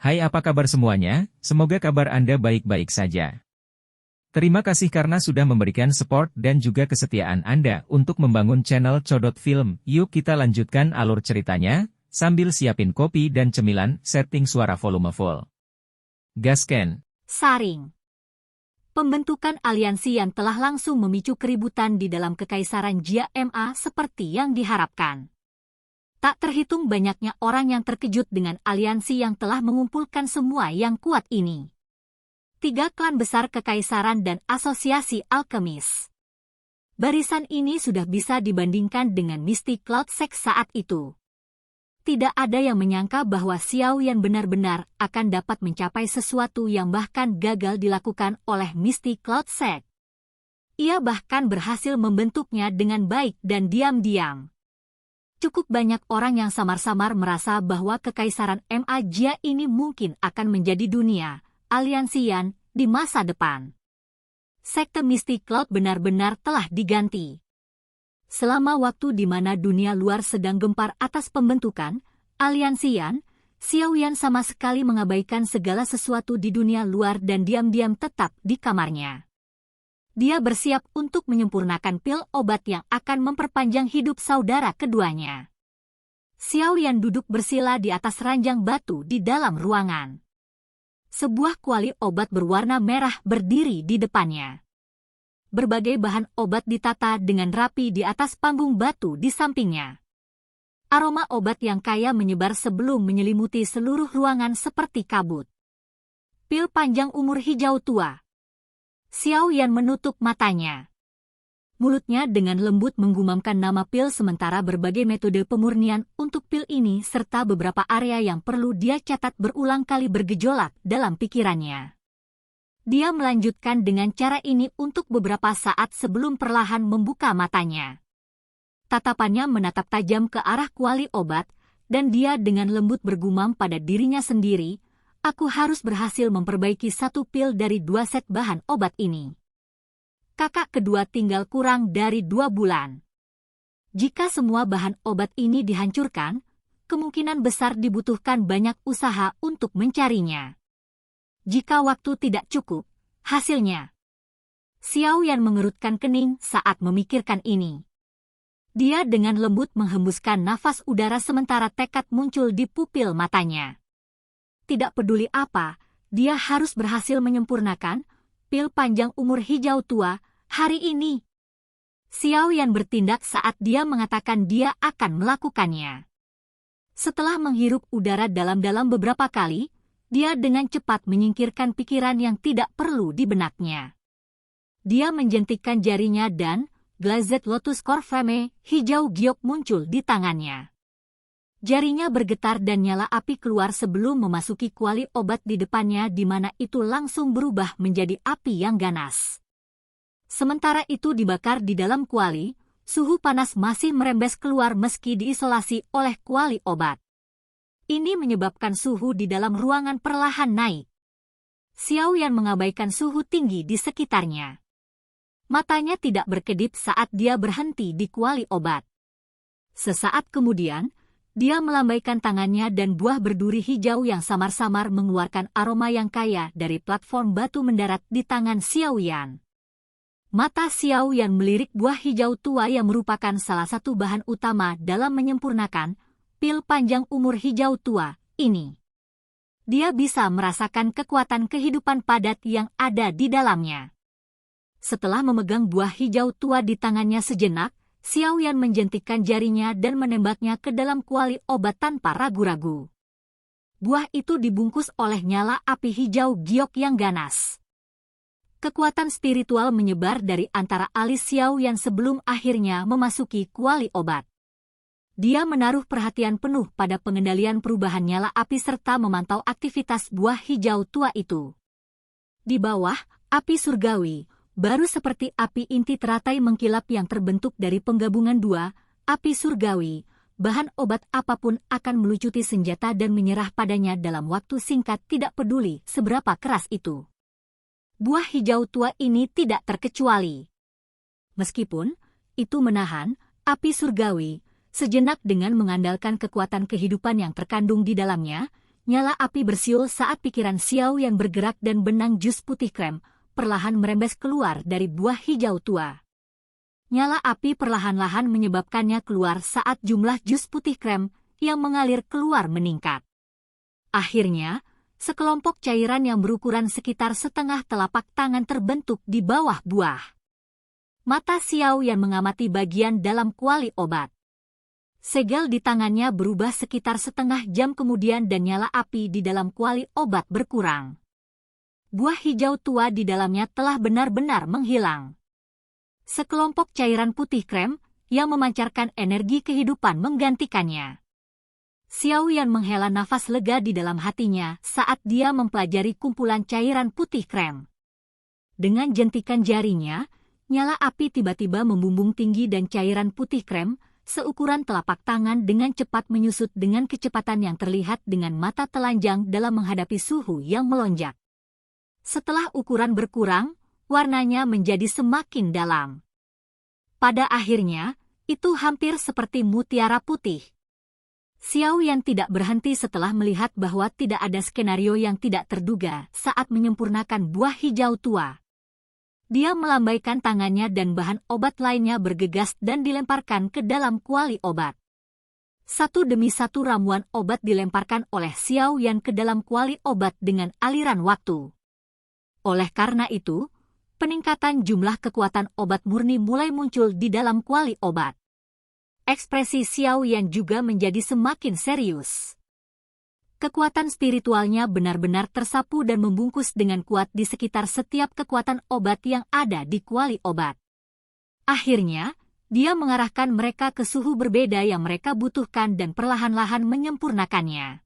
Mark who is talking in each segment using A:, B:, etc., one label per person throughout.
A: Hai, apa kabar semuanya? Semoga kabar Anda baik-baik saja. Terima kasih karena sudah memberikan support dan juga kesetiaan Anda untuk membangun channel Codot Film. Yuk kita lanjutkan alur ceritanya, sambil siapin kopi dan cemilan, setting suara volume full. Gasken.
B: Saring. Pembentukan aliansi yang telah langsung memicu keributan di dalam Kekaisaran Jia Ma seperti yang diharapkan. Tak terhitung banyaknya orang yang terkejut dengan aliansi yang telah mengumpulkan semua yang kuat ini. 3 klan besar Kekaisaran dan Asosiasi Alkemis. Barisan ini sudah bisa dibandingkan dengan Mystic Cloud Sect saat itu. Tidak ada yang menyangka bahwa Xiao Yan benar-benar akan dapat mencapai sesuatu yang bahkan gagal dilakukan oleh Mystic Cloud Sect. Ia bahkan berhasil membentuknya dengan baik dan diam-diam. Cukup banyak orang yang samar-samar merasa bahwa Kekaisaran Ma Jia ini mungkin akan menjadi dunia aliansi Yan di masa depan. Sekte Mystic Cloud benar-benar telah diganti. Selama waktu di mana dunia luar sedang gempar atas pembentukan aliansi Yan, Xiao Yan sama sekali mengabaikan segala sesuatu di dunia luar dan diam-diam tetap di kamarnya. Dia bersiap untuk menyempurnakan pil obat yang akan memperpanjang hidup saudara keduanya. Xiao Yan duduk bersila di atas ranjang batu di dalam ruangan. Sebuah kuali obat berwarna merah berdiri di depannya. Berbagai bahan obat ditata dengan rapi di atas panggung batu di sampingnya. Aroma obat yang kaya menyebar sebelum menyelimuti seluruh ruangan seperti kabut. Pil panjang umur hijau tua. Xiao Yan menutup matanya. Mulutnya dengan lembut menggumamkan nama pil sementara berbagai metode pemurnian untuk pil ini serta beberapa area yang perlu dia catat berulang kali bergejolak dalam pikirannya. Dia melanjutkan dengan cara ini untuk beberapa saat sebelum perlahan membuka matanya. Tatapannya menatap tajam ke arah kuali obat, dan dia dengan lembut bergumam pada dirinya sendiri, aku harus berhasil memperbaiki 1 pil dari 2 set bahan obat ini. Kakak kedua tinggal kurang dari 2 bulan. Jika semua bahan obat ini dihancurkan, kemungkinan besar dibutuhkan banyak usaha untuk mencarinya. Jika waktu tidak cukup, hasilnya. Xiao Yan mengerutkan kening saat memikirkan ini. Dia dengan lembut menghembuskan nafas udara sementara tekad muncul di pupil matanya. Tidak peduli apa, dia harus berhasil menyempurnakan pil panjang umur hijau tua hari ini. Xiao Yan bertindak saat dia mengatakan dia akan melakukannya. Setelah menghirup udara dalam-dalam beberapa kali, dia dengan cepat menyingkirkan pikiran yang tidak perlu di benaknya. Dia menjentikkan jarinya dan Glazed Lotus Corfame hijau giok muncul di tangannya. Jarinya bergetar dan nyala api keluar sebelum memasuki kuali obat di depannya di mana itu langsung berubah menjadi api yang ganas. Sementara itu dibakar di dalam kuali, suhu panas masih merembes keluar meski diisolasi oleh kuali obat. Ini menyebabkan suhu di dalam ruangan perlahan naik. Xiao Yan mengabaikan suhu tinggi di sekitarnya. Matanya tidak berkedip saat dia berhenti di kuali obat. Sesaat kemudian, dia melambaikan tangannya dan buah berduri hijau yang samar-samar mengeluarkan aroma yang kaya dari platform batu mendarat di tangan Xiao Yan. Mata Xiao Yan melirik buah hijau tua yang merupakan salah satu bahan utama dalam menyempurnakan pil panjang umur hijau tua ini. Dia bisa merasakan kekuatan kehidupan padat yang ada di dalamnya. Setelah memegang buah hijau tua di tangannya sejenak, Xiao Yan menjentikkan jarinya dan menembaknya ke dalam kuali obat tanpa ragu-ragu. Buah itu dibungkus oleh nyala api hijau giok yang ganas. Kekuatan spiritual menyebar dari antara alis Xiao Yan sebelum akhirnya memasuki kuali obat. Dia menaruh perhatian penuh pada pengendalian perubahan nyala api serta memantau aktivitas buah hijau tua itu. Di bawah, api surgawi, baru seperti api inti teratai mengkilap yang terbentuk dari penggabungan 2, api surgawi, bahan obat apapun akan melucuti senjata dan menyerah padanya dalam waktu singkat tidak peduli seberapa keras itu. Buah hijau tua ini tidak terkecuali. Meskipun itu menahan api surgawi, sejenak dengan mengandalkan kekuatan kehidupan yang terkandung di dalamnya, Nyala api bersiul saat pikiran Xiao Yan bergerak dan benang jus putih krem perlahan merembes keluar dari buah hijau tua. Nyala api perlahan-lahan menyebabkannya keluar saat jumlah jus putih krem yang mengalir keluar meningkat. Akhirnya, sekelompok cairan yang berukuran sekitar setengah telapak tangan terbentuk di bawah buah. Mata Xiao Yan mengamati bagian dalam kuali obat. Segel di tangannya berubah sekitar setengah jam kemudian dan nyala api di dalam kuali obat berkurang. Buah hijau tua di dalamnya telah benar-benar menghilang. Sekelompok cairan putih krem yang memancarkan energi kehidupan menggantikannya. Xiao Yan menghela nafas lega di dalam hatinya saat dia mempelajari kumpulan cairan putih krem. Dengan jentikan jarinya, nyala api tiba-tiba membumbung tinggi dan cairan putih krem seukuran telapak tangan dengan cepat menyusut dengan kecepatan yang terlihat dengan mata telanjang dalam menghadapi suhu yang melonjak. Setelah ukuran berkurang, warnanya menjadi semakin dalam. Pada akhirnya, itu hampir seperti mutiara putih. Xiao Yan tidak berhenti setelah melihat bahwa tidak ada skenario yang tidak terduga saat menyempurnakan buah hijau tua. Dia melambaikan tangannya dan bahan obat lainnya bergegas dan dilemparkan ke dalam kuali obat. Satu demi satu ramuan obat dilemparkan oleh Xiao Yan ke dalam kuali obat dengan aliran waktu. Oleh karena itu, peningkatan jumlah kekuatan obat murni mulai muncul di dalam kuali obat. Ekspresi Xiao Yan juga menjadi semakin serius. Kekuatan spiritualnya benar-benar tersapu dan membungkus dengan kuat di sekitar setiap kekuatan obat yang ada di kuali obat. Akhirnya, dia mengarahkan mereka ke suhu berbeda yang mereka butuhkan dan perlahan-lahan menyempurnakannya.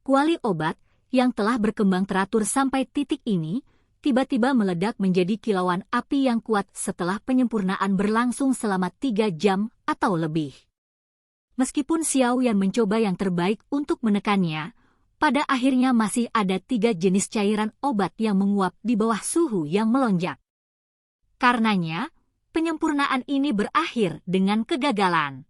B: Kuali obat, yang telah berkembang teratur sampai titik ini, tiba-tiba meledak menjadi kilauan api yang kuat setelah penyempurnaan berlangsung selama 3 jam atau lebih. Meskipun Xiao Yan mencoba yang terbaik untuk menekannya, pada akhirnya masih ada 3 jenis cairan obat yang menguap di bawah suhu yang melonjak. Karenanya, penyempurnaan ini berakhir dengan kegagalan.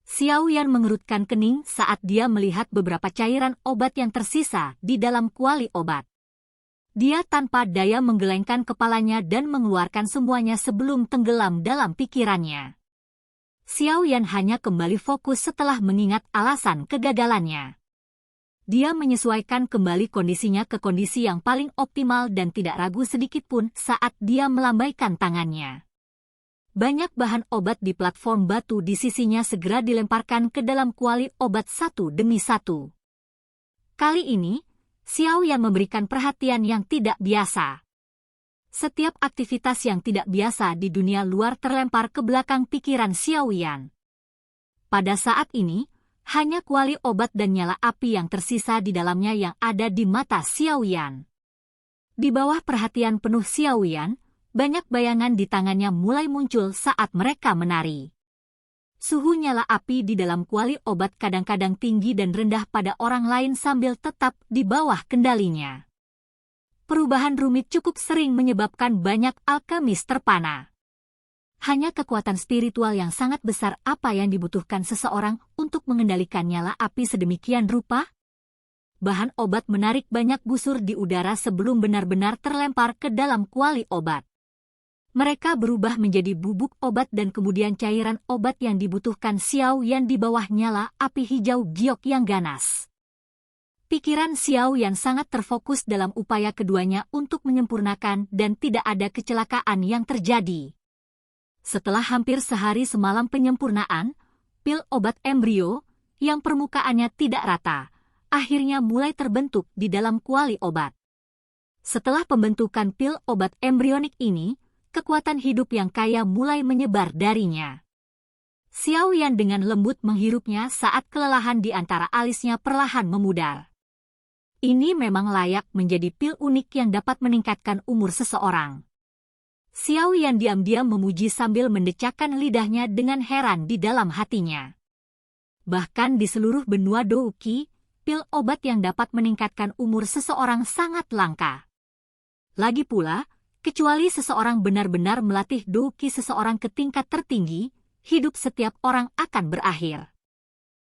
B: Xiao Yan mengerutkan kening saat dia melihat beberapa cairan obat yang tersisa di dalam kuali obat. Dia tanpa daya menggelengkan kepalanya dan mengeluarkan semuanya sebelum tenggelam dalam pikirannya. Xiao Yan hanya kembali fokus setelah mengingat alasan kegagalannya. Dia menyesuaikan kembali kondisinya ke kondisi yang paling optimal dan tidak ragu sedikitpun saat dia melambaikan tangannya. Banyak bahan obat di platform batu di sisinya segera dilemparkan ke dalam kuali obat satu demi satu. Kali ini, Xiao Yan memberikan perhatian yang tidak biasa. Setiap aktivitas yang tidak biasa di dunia luar terlempar ke belakang pikiran Xiao Yan. Pada saat ini, hanya kuali obat dan nyala api yang tersisa di dalamnya yang ada di mata Xiao Yan. Di bawah perhatian penuh Xiao Yan, banyak bayangan di tangannya mulai muncul saat mereka menari. Suhu nyala api di dalam kuali obat kadang-kadang tinggi dan rendah pada orang lain sambil tetap di bawah kendalinya. Perubahan rumit cukup sering menyebabkan banyak alkemis terpana. Hanya kekuatan spiritual yang sangat besar apa yang dibutuhkan seseorang untuk mengendalikan nyala api sedemikian rupa? Bahan obat menarik banyak busur di udara sebelum benar-benar terlempar ke dalam kuali obat. Mereka berubah menjadi bubuk obat dan kemudian cairan obat yang dibutuhkan Xiao Yan di bawah nyala api hijau giok yang ganas. Pikiran Xiao Yan sangat terfokus dalam upaya keduanya untuk menyempurnakan dan tidak ada kecelakaan yang terjadi. Setelah hampir sehari semalam penyempurnaan, pil obat embrio, yang permukaannya tidak rata, akhirnya mulai terbentuk di dalam kuali obat. Setelah pembentukan pil obat embrionik ini, kekuatan hidup yang kaya mulai menyebar darinya. Xiao Yan dengan lembut menghirupnya saat kelelahan di antara alisnya perlahan memudar. Ini memang layak menjadi pil unik yang dapat meningkatkan umur seseorang. Xiao Yan diam-diam memuji sambil mendecakkan lidahnya dengan heran di dalam hatinya. Bahkan di seluruh benua Douqi, pil obat yang dapat meningkatkan umur seseorang sangat langka. Lagi pula, kecuali seseorang benar-benar melatih Douqi seseorang ke tingkat tertinggi, hidup setiap orang akan berakhir.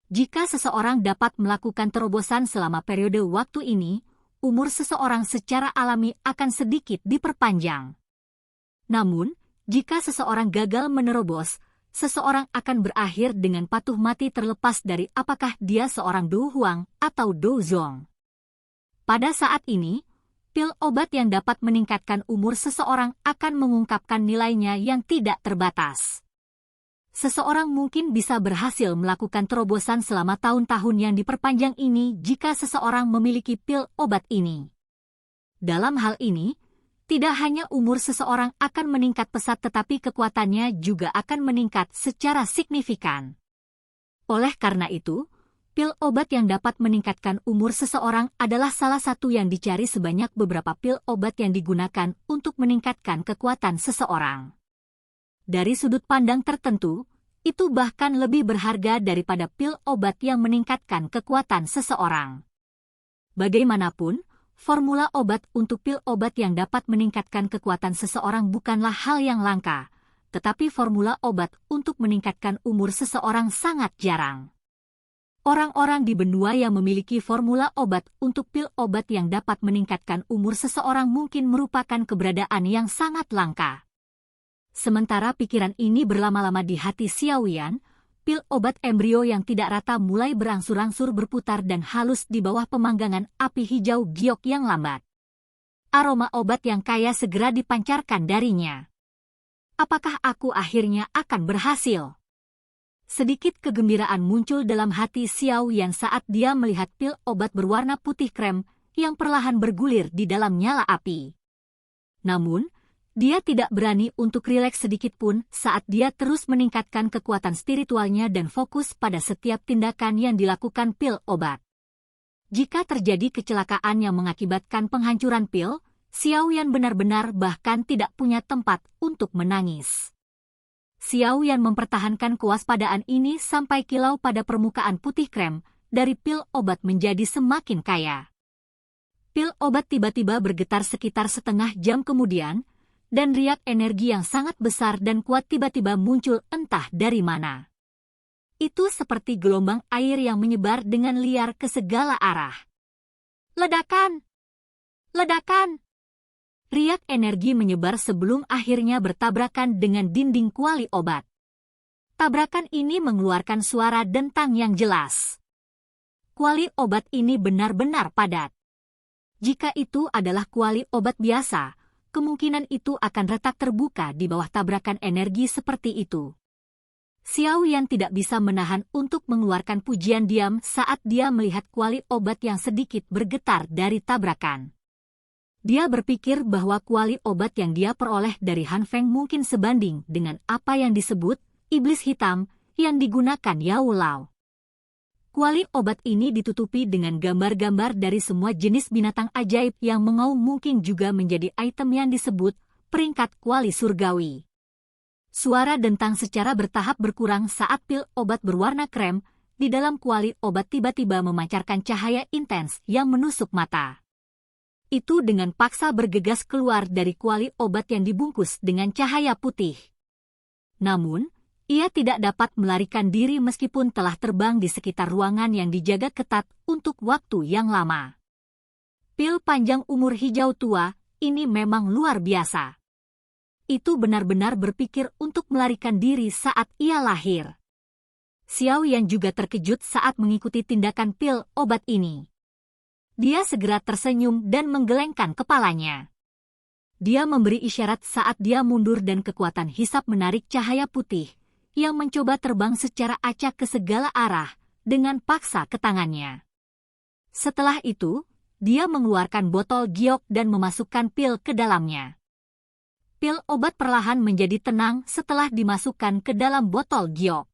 B: Jika seseorang dapat melakukan terobosan selama periode waktu ini, umur seseorang secara alami akan sedikit diperpanjang. Namun, jika seseorang gagal menerobos, seseorang akan berakhir dengan patuh mati terlepas dari apakah dia seorang Do Huang atau Do Zong. Pada saat ini, pil obat yang dapat meningkatkan umur seseorang akan mengungkapkan nilainya yang tidak terbatas. Seseorang mungkin bisa berhasil melakukan terobosan selama tahun-tahun yang diperpanjang ini jika seseorang memiliki pil obat ini. Dalam hal ini, tidak hanya umur seseorang akan meningkat pesat tetapi kekuatannya juga akan meningkat secara signifikan. Oleh karena itu, pil obat yang dapat meningkatkan umur seseorang adalah salah satu yang dicari sebanyak beberapa pil obat yang digunakan untuk meningkatkan kekuatan seseorang. Dari sudut pandang tertentu, itu bahkan lebih berharga daripada pil obat yang meningkatkan kekuatan seseorang. Bagaimanapun, formula obat untuk pil obat yang dapat meningkatkan kekuatan seseorang bukanlah hal yang langka, tetapi formula obat untuk meningkatkan umur seseorang sangat jarang. Orang-orang di benua yang memiliki formula obat untuk pil obat yang dapat meningkatkan umur seseorang mungkin merupakan keberadaan yang sangat langka. Sementara pikiran ini berlama-lama di hati Xiao Yan, pil obat embrio yang tidak rata mulai berangsur-angsur berputar dan halus di bawah pemanggangan api hijau giok yang lambat. Aroma obat yang kaya segera dipancarkan darinya. Apakah aku akhirnya akan berhasil? Sedikit kegembiraan muncul dalam hati Xiao Yan saat dia melihat pil obat berwarna putih krem yang perlahan bergulir di dalam nyala api. Namun, dia tidak berani untuk rileks sedikit pun saat dia terus meningkatkan kekuatan spiritualnya dan fokus pada setiap tindakan yang dilakukan pil obat. Jika terjadi kecelakaan yang mengakibatkan penghancuran pil, Xiao Yan benar-benar bahkan tidak punya tempat untuk menangis. Xiao Yan mempertahankan kewaspadaan ini sampai kilau pada permukaan putih krem dari pil obat menjadi semakin kaya. Pil obat tiba-tiba bergetar sekitar setengah jam kemudian, dan riak energi yang sangat besar dan kuat tiba-tiba muncul entah dari mana. Itu seperti gelombang air yang menyebar dengan liar ke segala arah. Ledakan! Ledakan! Riak energi menyebar sebelum akhirnya bertabrakan dengan dinding kuali obat. Tabrakan ini mengeluarkan suara dentang yang jelas. Kuali obat ini benar-benar padat. Jika itu adalah kuali obat biasa, kemungkinan itu akan retak terbuka di bawah tabrakan energi seperti itu. Xiao Yan tidak bisa menahan untuk mengeluarkan pujian diam saat dia melihat kuali obat yang sedikit bergetar dari tabrakan. Dia berpikir bahwa kuali obat yang dia peroleh dari Han Feng mungkin sebanding dengan apa yang disebut iblis hitam yang digunakan Yao Lao. Kuali obat ini ditutupi dengan gambar-gambar dari semua jenis binatang ajaib yang mengaum mungkin juga menjadi item yang disebut peringkat kuali surgawi. Suara dentang secara bertahap berkurang saat pil obat berwarna krem di dalam kuali obat tiba-tiba memancarkan cahaya intens yang menusuk mata. Itu dengan paksa bergegas keluar dari kuali obat yang dibungkus dengan cahaya putih. Namun, ia tidak dapat melarikan diri meskipun telah terbang di sekitar ruangan yang dijaga ketat untuk waktu yang lama. Pil panjang umur hijau tua, ini memang luar biasa. Itu benar-benar berpikir untuk melarikan diri saat ia lahir. Xiao Yan juga terkejut saat mengikuti tindakan pil obat ini. Dia segera tersenyum dan menggelengkan kepalanya. Dia memberi isyarat saat dia mundur dan kekuatan hisap menarik cahaya putih yang mencoba terbang secara acak ke segala arah dengan paksa ke tangannya. Setelah itu, dia mengeluarkan botol giok dan memasukkan pil ke dalamnya. Pil obat perlahan menjadi tenang setelah dimasukkan ke dalam botol giok.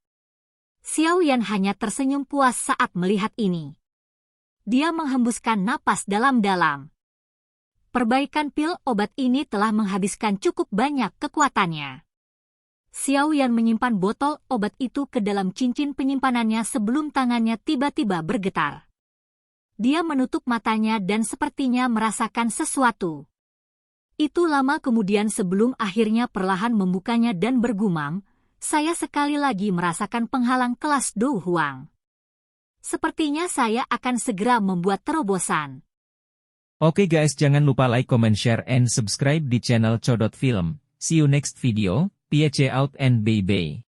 B: Xiao Yan hanya tersenyum puas saat melihat ini. Dia menghembuskan napas dalam-dalam. Perbaikan pil obat ini telah menghabiskan cukup banyak kekuatannya. Xiao Yan menyimpan botol obat itu ke dalam cincin penyimpanannya sebelum tangannya tiba-tiba bergetar. Dia menutup matanya dan sepertinya merasakan sesuatu. Itu lama kemudian sebelum akhirnya perlahan membukanya dan bergumam, saya sekali lagi merasakan penghalang kelas Do Huang. Sepertinya saya akan segera membuat terobosan.
A: Oke guys, jangan lupa like, comment, share, and subscribe di channel Codot Film. See you next video, peace out and bye-bye.